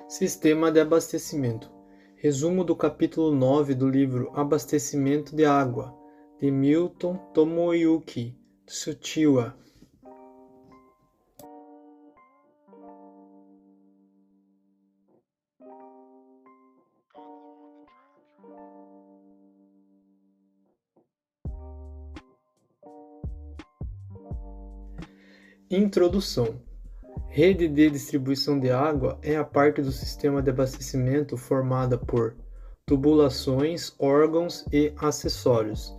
Sistema de abastecimento. Resumo do capítulo 9 do livro Abastecimento de Água, de Milton Tomoyuki Tsuchiya. Introdução. Rede de distribuição de água é a parte do sistema de abastecimento formada por tubulações, órgãos e acessórios,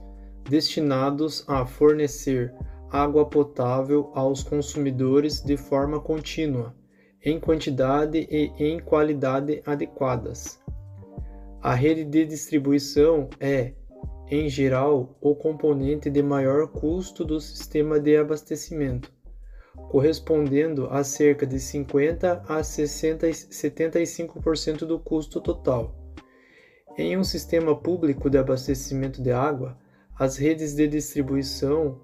destinados a fornecer água potável aos consumidores de forma contínua, em quantidade e em qualidade adequadas. A rede de distribuição é, em geral, o componente de maior custo do sistema de abastecimento, correspondendo a cerca de 50 a 75% do custo total. Em um sistema público de abastecimento de água, as redes de distribuição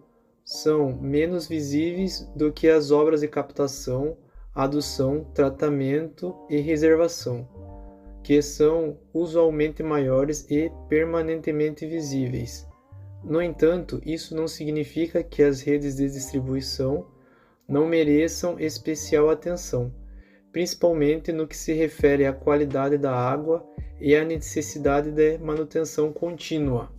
são menos visíveis do que as obras de captação, adução, tratamento e reservação, que são usualmente maiores e permanentemente visíveis. No entanto, isso não significa que as redes de distribuição não mereçam especial atenção, principalmente no que se refere à qualidade da água e à necessidade de manutenção contínua.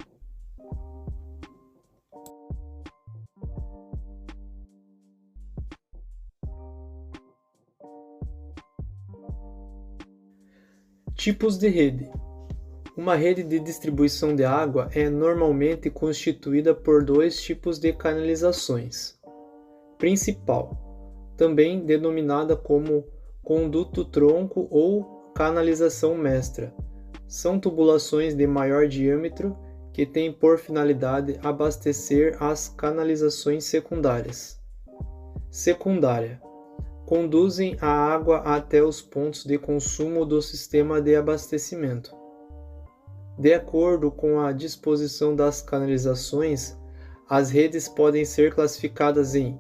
Tipos de rede. Uma rede de distribuição de água é normalmente constituída por dois tipos de canalizações. Principal, também denominada como conduto-tronco ou canalização mestra, são tubulações de maior diâmetro que têm por finalidade abastecer as canalizações secundárias. Secundária, conduzem a água até os pontos de consumo do sistema de abastecimento. De acordo com a disposição das canalizações, as redes podem ser classificadas em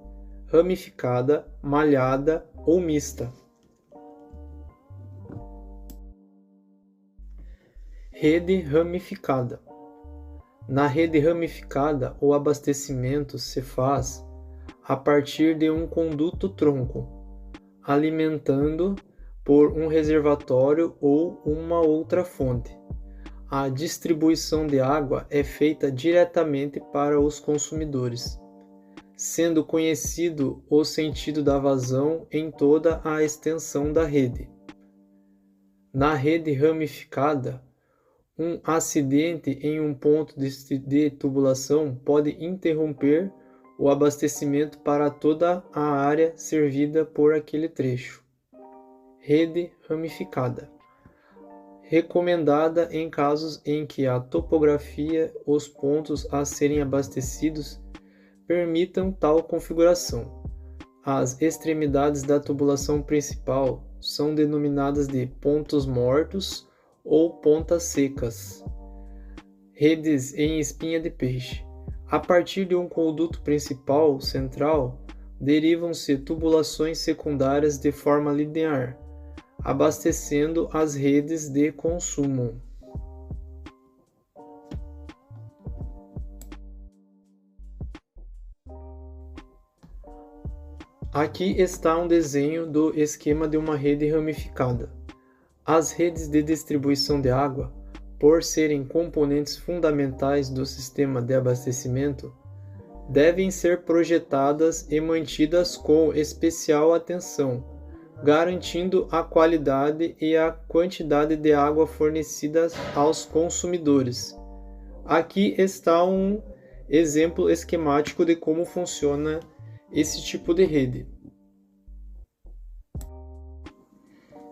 ramificada, malhada ou mista. Rede ramificada. Na rede ramificada, o abastecimento se faz a partir de um conduto-tronco, alimentando por um reservatório ou uma outra fonte. A distribuição de água é feita diretamente para os consumidores, sendo conhecido o sentido da vazão em toda a extensão da rede. Na rede ramificada, um acidente em um ponto de tubulação pode interromper o abastecimento para toda a área servida por aquele trecho. Rede ramificada. Recomendada em casos em que a topografia, os pontos a serem abastecidos permitam tal configuração. As extremidades da tubulação principal são denominadas de pontos mortos ou pontas secas. Redes em espinha de peixe. A partir de um conduto principal central, derivam-se tubulações secundárias de forma linear, abastecendo as redes de consumo. Aqui está um desenho do esquema de uma rede ramificada. As redes de distribuição de água, por serem componentes fundamentais do sistema de abastecimento, devem ser projetadas e mantidas com especial atenção, garantindo a qualidade e a quantidade de água fornecidas aos consumidores. Aqui está um exemplo esquemático de como funciona esse tipo de rede.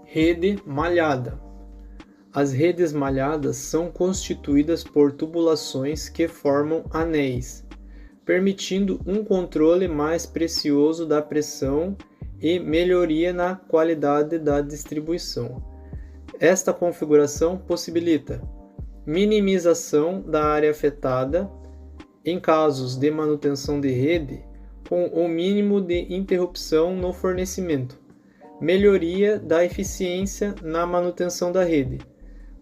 Rede malhada. As redes malhadas são constituídas por tubulações que formam anéis, permitindo um controle mais precioso da pressão e melhoria na qualidade da distribuição. Esta configuração possibilita minimização da área afetada em casos de manutenção de rede, com o mínimo de interrupção no fornecimento, melhoria da eficiência na manutenção da rede,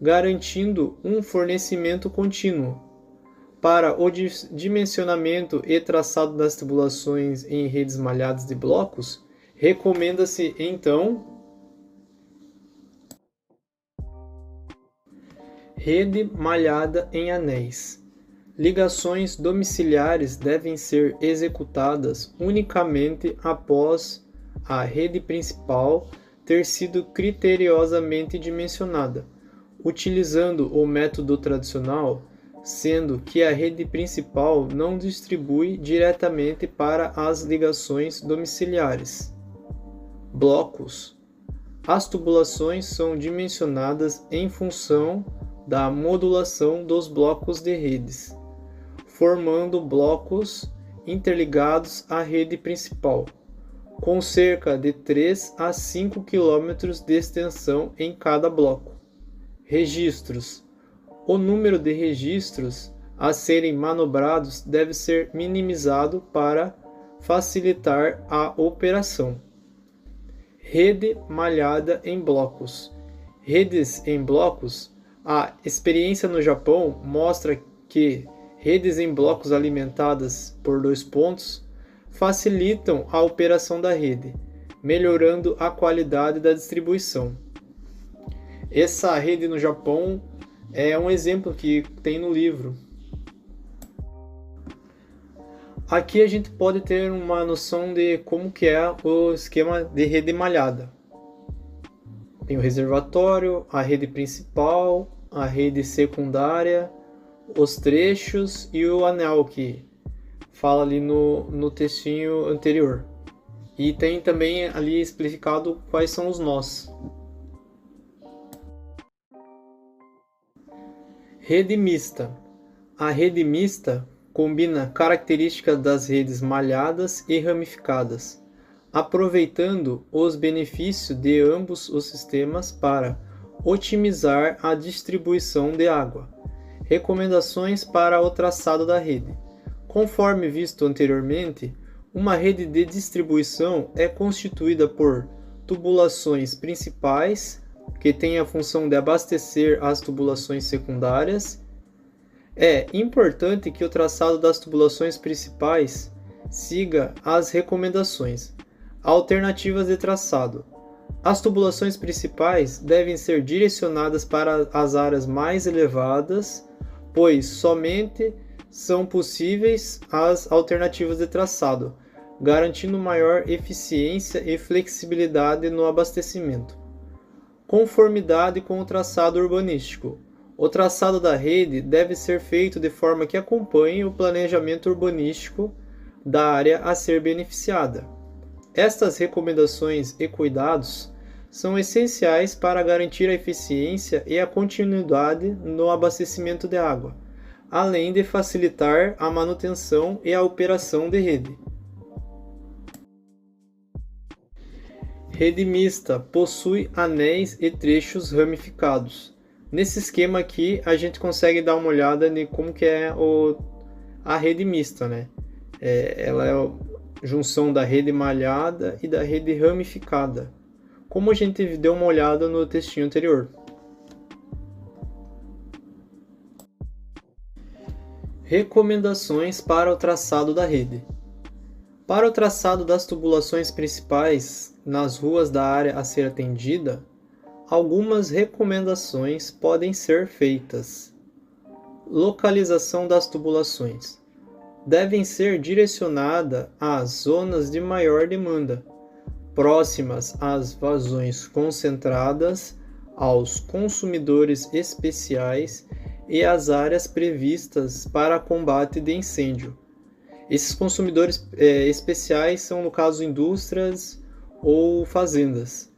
garantindo um fornecimento contínuo. Para o dimensionamento e traçado das tubulações em redes malhadas de blocos, recomenda-se então rede malhada em anéis. Ligações domiciliares devem ser executadas unicamente após a rede principal ter sido criteriosamente dimensionada, utilizando o método tradicional, sendo que a rede principal não distribui diretamente para as ligações domiciliares. Blocos. As tubulações são dimensionadas em função da modulação dos blocos de redes, formando blocos interligados à rede principal, com cerca de 3 a 5 km de extensão em cada bloco. Registros. O número de registros a serem manobrados deve ser minimizado para facilitar a operação. Rede malhada em blocos. Redes em blocos. A experiência no Japão mostra que redes em blocos alimentadas por 2 pontos facilitam a operação da rede, melhorando a qualidade da distribuição. Essa rede no Japão é um exemplo que tem no livro. Aqui a gente pode ter uma noção de como que é o esquema de rede malhada. Tem o reservatório, a rede principal, a rede secundária, os trechos e o anel que fala ali no textinho anterior. E tem também ali explicado quais são os nós. Rede mista. A rede mista combina características das redes malhadas e ramificadas, aproveitando os benefícios de ambos os sistemas para otimizar a distribuição de água. Recomendações para o traçado da rede. Conforme visto anteriormente, uma rede de distribuição é constituída por tubulações principais, que têm a função de abastecer as tubulações secundárias. É importante que o traçado das tubulações principais siga as recomendações. Alternativas de traçado. As tubulações principais devem ser direcionadas para as áreas mais elevadas, pois somente são possíveis as alternativas de traçado, garantindo maior eficiência e flexibilidade no abastecimento. Conformidade com o traçado urbanístico. O traçado da rede deve ser feito de forma que acompanhe o planejamento urbanístico da área a ser beneficiada. Estas recomendações e cuidados são essenciais para garantir a eficiência e a continuidade no abastecimento de água, além de facilitar a manutenção e a operação de rede. Rede mista possui anéis e trechos ramificados. Nesse esquema aqui, a gente consegue dar uma olhada em como que é a rede mista, né? Ela é a junção da rede malhada e da rede ramificada, como a gente deu uma olhada no textinho anterior. Recomendações para o traçado da rede. Para o traçado das tubulações principais nas ruas da área a ser atendida, algumas recomendações podem ser feitas. Localização das tubulações. Devem ser direcionadas às zonas de maior demanda, próximas às vazões concentradas, aos consumidores especiais e às áreas previstas para combate de incêndio. Esses consumidores especiais são, no caso, indústrias ou fazendas.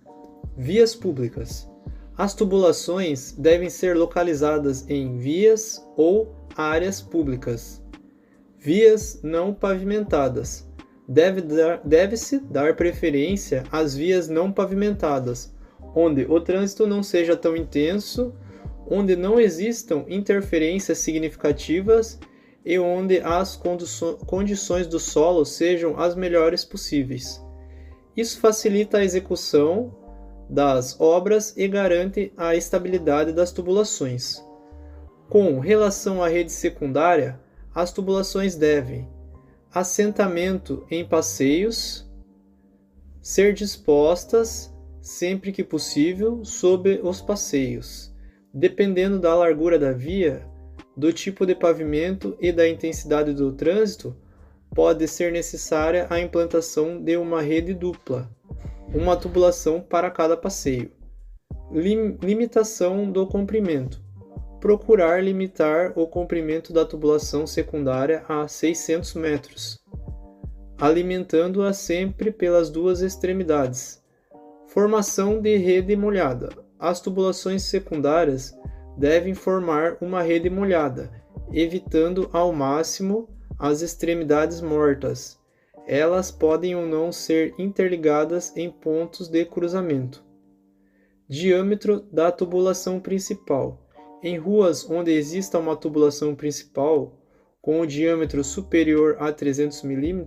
Vias públicas. As tubulações devem ser localizadas em vias ou áreas públicas. Vias não pavimentadas. Deve-se dar preferência às vias não pavimentadas, onde o trânsito não seja tão intenso, onde não existam interferências significativas e onde as condições do solo sejam as melhores possíveis. Isso facilita a execução das obras e garante a estabilidade das tubulações. Com relação à rede secundária, as tubulações devem assentamento em passeios, ser dispostas, sempre que possível, sob os passeios, dependendo da largura da via, do tipo de pavimento e da intensidade do trânsito, pode ser necessária a implantação de uma rede dupla, uma tubulação para cada passeio. Limitação do comprimento. Procurar limitar o comprimento da tubulação secundária a 600 metros, alimentando-a sempre pelas duas extremidades. Formação de rede molhada. As tubulações secundárias devem formar uma rede molhada, evitando ao máximo as extremidades mortas. Elas podem ou não ser interligadas em pontos de cruzamento. Diâmetro da tubulação principal. Em ruas onde exista uma tubulação principal com o diâmetro superior a 300 mm,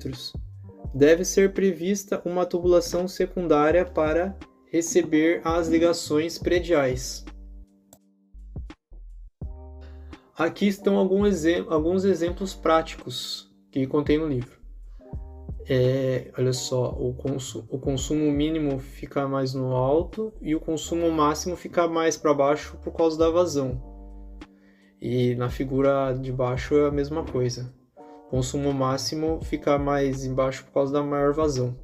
deve ser prevista uma tubulação secundária para receber as ligações prediais. Aqui estão alguns exemplos práticos que contém no livro. Olha só, o consumo mínimo fica mais no alto e o consumo máximo fica mais para baixo por causa da vazão. E na figura de baixo é a mesma coisa. O consumo máximo fica mais embaixo por causa da maior vazão.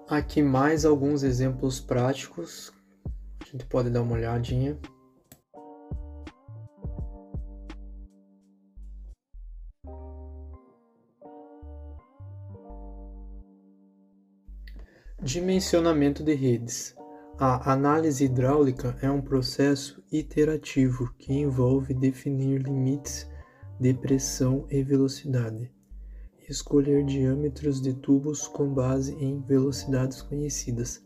Aqui mais alguns exemplos práticos. A gente pode dar uma olhadinha. Dimensionamento de redes. A análise hidráulica é um processo iterativo que envolve definir limites de pressão e velocidade, escolher diâmetros de tubos com base em velocidades conhecidas,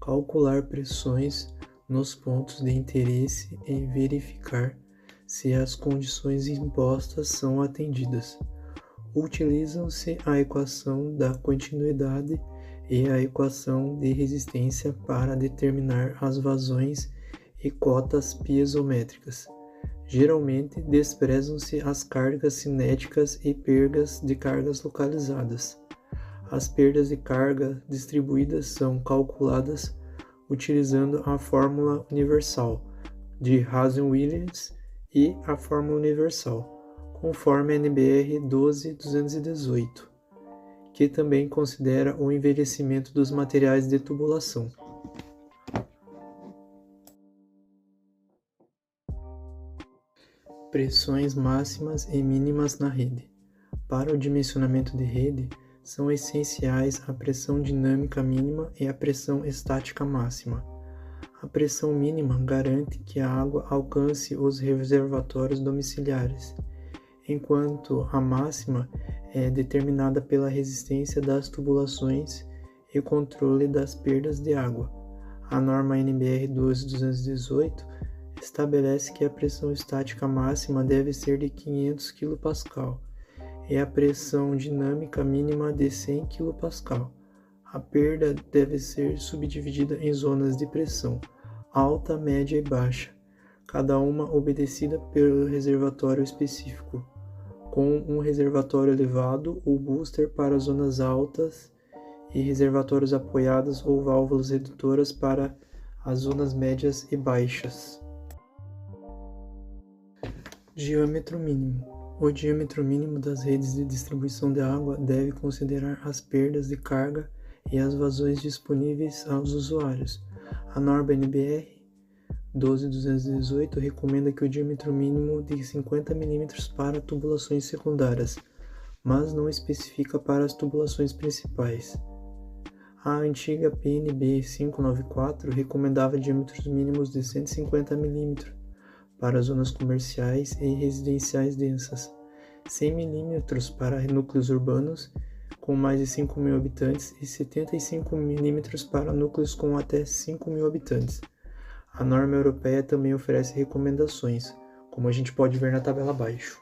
calcular pressões nos pontos de interesse e verificar se as condições impostas são atendidas. Utilizam-se a equação da continuidade e a equação de resistência para determinar as vazões e cotas piezométricas. Geralmente desprezam-se as cargas cinéticas e perdas de cargas localizadas. As perdas de carga distribuídas são calculadas utilizando a fórmula universal de Hazen-Williams e a fórmula universal, conforme a NBR 12218. Que também considera o envelhecimento dos materiais de tubulação. Pressões máximas e mínimas na rede. Para o dimensionamento de rede, são essenciais a pressão dinâmica mínima e a pressão estática máxima. A pressão mínima garante que a água alcance os reservatórios domiciliares, enquanto a máxima é determinada pela resistência das tubulações e controle das perdas de água. A norma NBR 12218 estabelece que a pressão estática máxima deve ser de 500 kPa e a pressão dinâmica mínima de 100 kPa. A perda deve ser subdividida em zonas de pressão alta, média e baixa, cada uma obedecida pelo reservatório específico. Com um reservatório elevado, o booster para zonas altas e reservatórios apoiados ou válvulas redutoras para as zonas médias e baixas. Diâmetro mínimo. O diâmetro mínimo das redes de distribuição de água deve considerar as perdas de carga e as vazões disponíveis aos usuários. A norma NBR 12218 recomenda que o diâmetro mínimo de 50 mm para tubulações secundárias, mas não especifica para as tubulações principais. A antiga PNB 594 recomendava diâmetros mínimos de 150 mm para zonas comerciais e residenciais densas, 100 mm para núcleos urbanos com mais de 5.000 habitantes e 75 mm para núcleos com até 5.000 habitantes. A norma europeia também oferece recomendações, como a gente pode ver na tabela abaixo.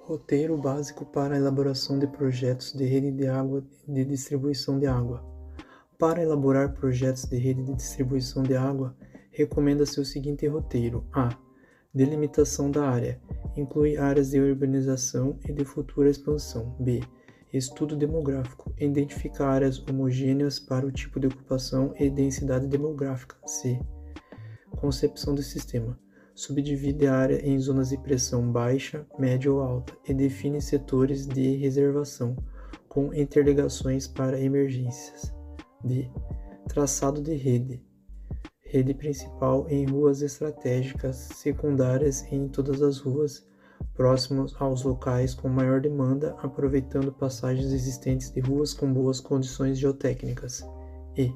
Roteiro básico para a elaboração de projetos de rede de água e de distribuição de água. Para elaborar projetos de rede de distribuição de água, recomenda-se o seguinte roteiro: A. Delimitação da área. Inclui áreas de urbanização e de futura expansão. B. Estudo demográfico. Identifica áreas homogêneas para o tipo de ocupação e densidade demográfica. C. Concepção do sistema. Subdivide a área em zonas de pressão baixa, média ou alta e define setores de reservação, com interligações para emergências. D. Traçado de rede. Rede principal em ruas estratégicas, secundárias em todas as ruas, próximos aos locais com maior demanda, aproveitando passagens existentes de ruas com boas condições geotécnicas. E.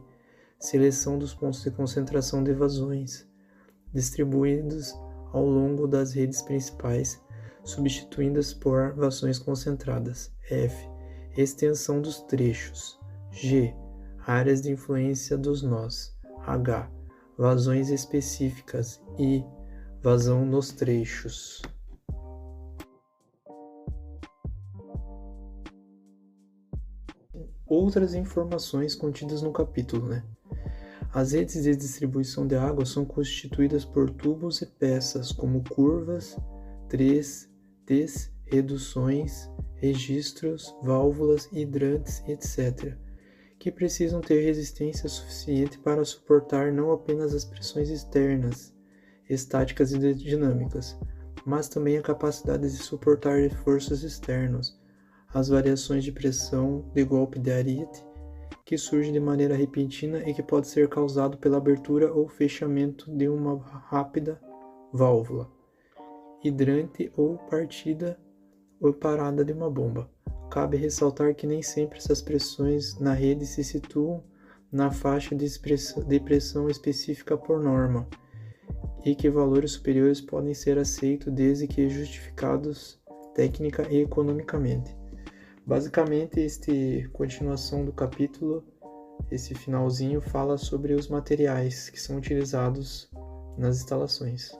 Seleção dos pontos de concentração de vazões, distribuídos ao longo das redes principais, substituindo-as por vazões concentradas. F. Extensão dos trechos. G. Áreas de influência dos nós. H. Vazões específicas. I. Vazão nos trechos. Outras informações contidas no capítulo, As redes de distribuição de água são constituídas por tubos e peças, como curvas, três, reduções, registros, válvulas, hidrantes, etc., que precisam ter resistência suficiente para suportar não apenas as pressões externas, estáticas e dinâmicas, mas também a capacidade de suportar esforços externos, as variações de pressão, de golpe de ariete, que surge de maneira repentina e que pode ser causado pela abertura ou fechamento de uma rápida válvula, hidrante ou partida ou parada de uma bomba. Cabe ressaltar que nem sempre essas pressões na rede se situam na faixa de pressão específica por norma, e que valores superiores podem ser aceitos desde que justificados técnica e economicamente. Basicamente, esta continuação do capítulo, esse finalzinho, fala sobre os materiais que são utilizados nas instalações.